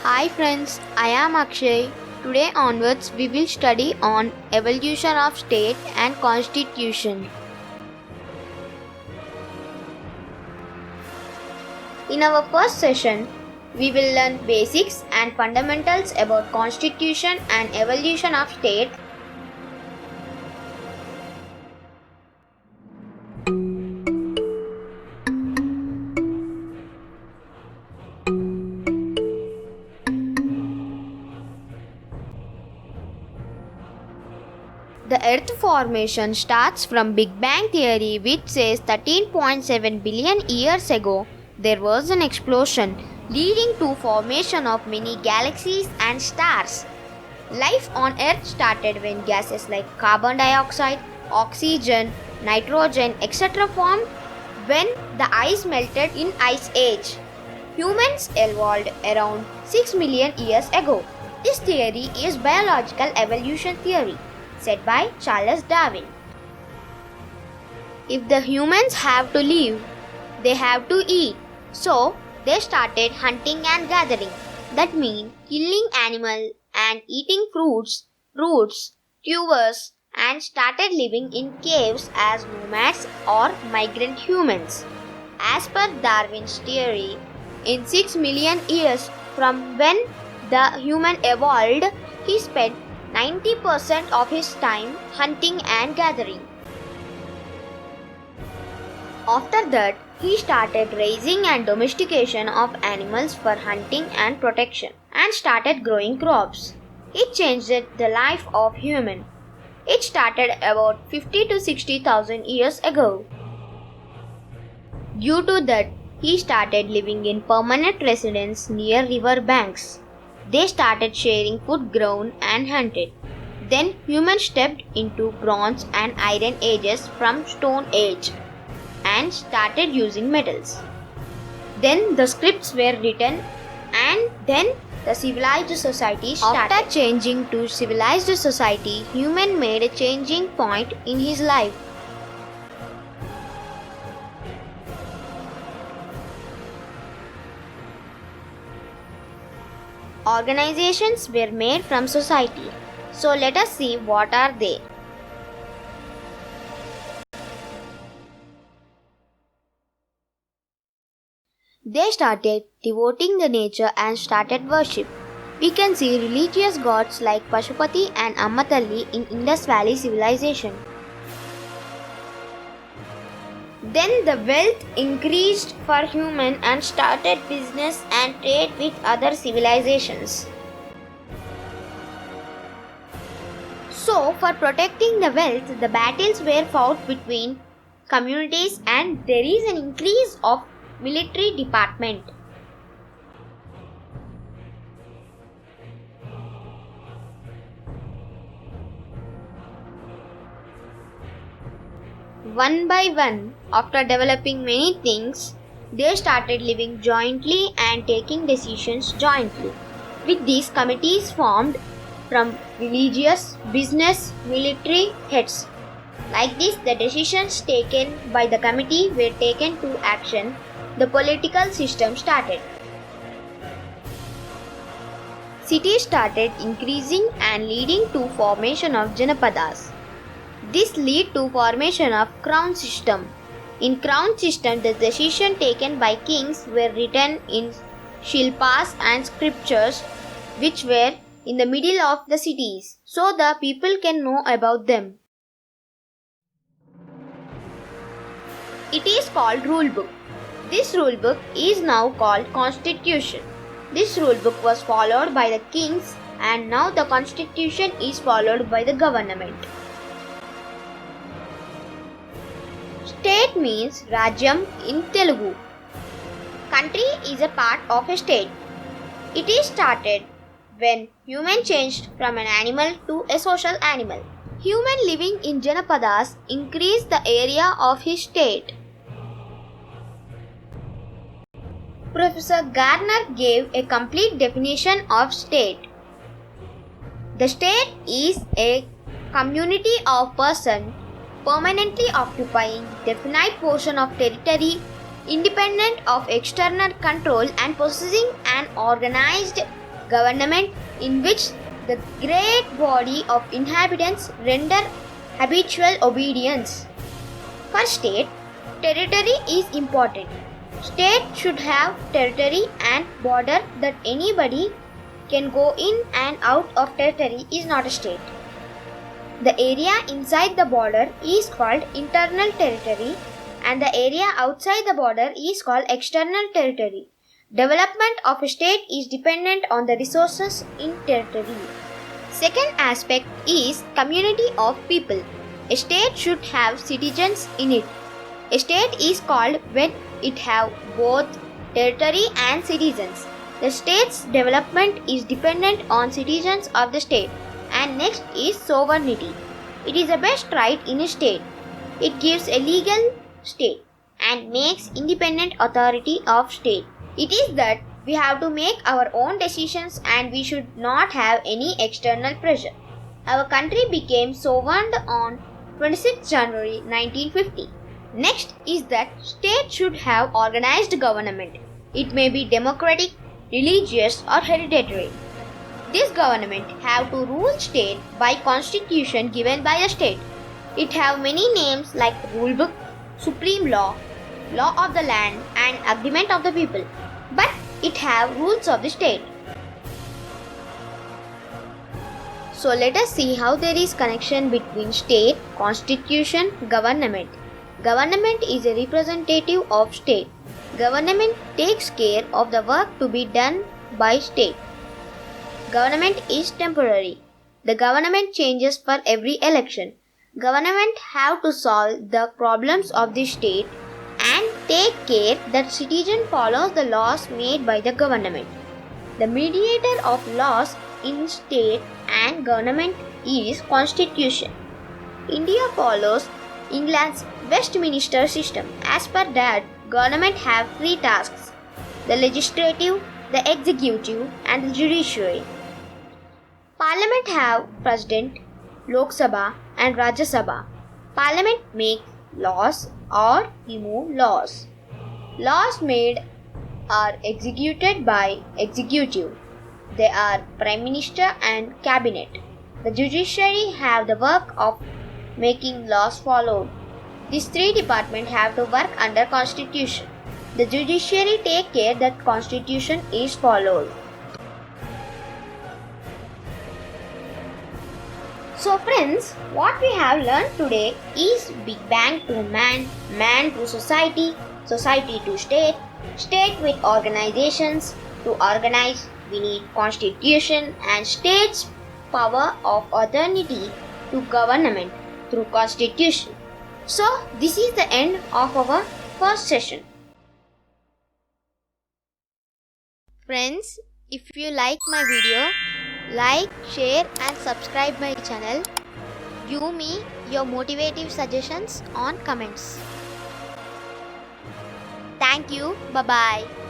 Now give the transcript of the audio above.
Hi friends, I am Akshay. Today onwards we will study on evolution of state and constitution. In our first session, we will learn basics and fundamentals about constitution and evolution of state. The Earth formation starts from Big Bang theory, which says 13.7 billion years ago there was an explosion leading to formation of many galaxies and stars. Life on Earth started when gases like carbon dioxide, oxygen, nitrogen, etc. formed when the ice melted in Ice Age. Humans evolved around 6 million years ago. This theory is biological evolution theory, said by Charles Darwin. If the humans have to live, they have to eat. So, they started hunting and gathering. That means killing animals and eating fruits, roots, tubers, and started living in caves as nomads or migrant humans. As per Darwin's theory, in 6 million years from when the human evolved, he spent 90% of his time hunting and gathering. After that, he started raising and domestication of animals for hunting and protection and started growing crops. It changed the life of human. It started about 50 to 60,000 years ago. Due to that, he started living in permanent residence near river banks. They started sharing food grown and hunted. Then humans stepped into Bronze and Iron Ages from Stone Age and started using metals. Then the scripts were written and then the civilized society started. After changing to civilized society, human made a changing point in his life. Organizations were made from society. So let us see what are they. They started devoting the nature and started worship. We can see religious gods like Pashupati and Ammatalli in Indus Valley civilization. Then the wealth increased for human and started business and trade with other civilizations. So, for protecting the wealth, the battles were fought between communities and there is an increase of military department. One by one, after developing many things, they started living jointly and taking decisions jointly. With these committees formed from religious, business, military heads. Like this, the decisions taken by the committee were taken to action. The political system started. Cities started increasing and leading to formation of Janapadas. This led to formation of crown system. In crown system, the decisions taken by kings were written in shilpas and scriptures which were in the middle of the cities, so the people can know about them. It is called rule book. This rule book is now called constitution. This rule book was followed by the kings and now the constitution is followed by the government. State means Rajyam in Telugu. Country is a part of a state. It is started when human changed from an animal to a social animal. Human living in Janapadas increased the area of his state. Professor Garner gave a complete definition of state. The state is a community of persons permanently occupying definite portion of territory, independent of external control and possessing an organized Government in which the great body of inhabitants render habitual obedience. For state, territory is important. State should have territory and border that anybody can go in and out of territory is not a state. The area inside the border is called internal territory and the area outside the border is called external territory. Development of a state is dependent on the resources in territory. Second aspect is community of people. A state should have citizens in it. A state is called when it have both territory and citizens. The state's development is dependent on citizens of the state. And next is sovereignty. It is the best right in a state. It gives a legal state and makes independent authority of state. It is that we have to make our own decisions and we should not have any external pressure. Our country became sovereign on 26 January 1950. Next is that state should have organized government. It may be democratic, religious or hereditary. This government have to rule state by constitution given by the state. It have many names like rule book, supreme law, law of the land and agreement of the people. But it have rules of the state. So let us see how there is connection between state, constitution, government. Government is a representative of state. Government takes care of the work to be done by state. Government is temporary. The government changes for every election. Government have to solve the problems of the state and take care that citizen follows the laws made by the government. The mediator of laws in state and government is constitution. India follows England's Westminster system. As per that, government have three tasks: the legislative, the executive and the judiciary. Parliament have President, Lok Sabha and Rajya Sabha. Parliament makes laws or remove laws. Laws made are executed by executive. They are Prime Minister and Cabinet. The judiciary have the work of making laws followed. These three departments have to work under Constitution. The judiciary take care that Constitution is followed. So friends, what we have learned today is Big Bang to man, man to society, society to state, state with organizations. To organize, we need constitution and state's power of authority to government through constitution. So this is the end of our first session. Friends, if you like my video, like, share and subscribe my channel. Give me your motivative suggestions on comments. Thank you. Bye-bye.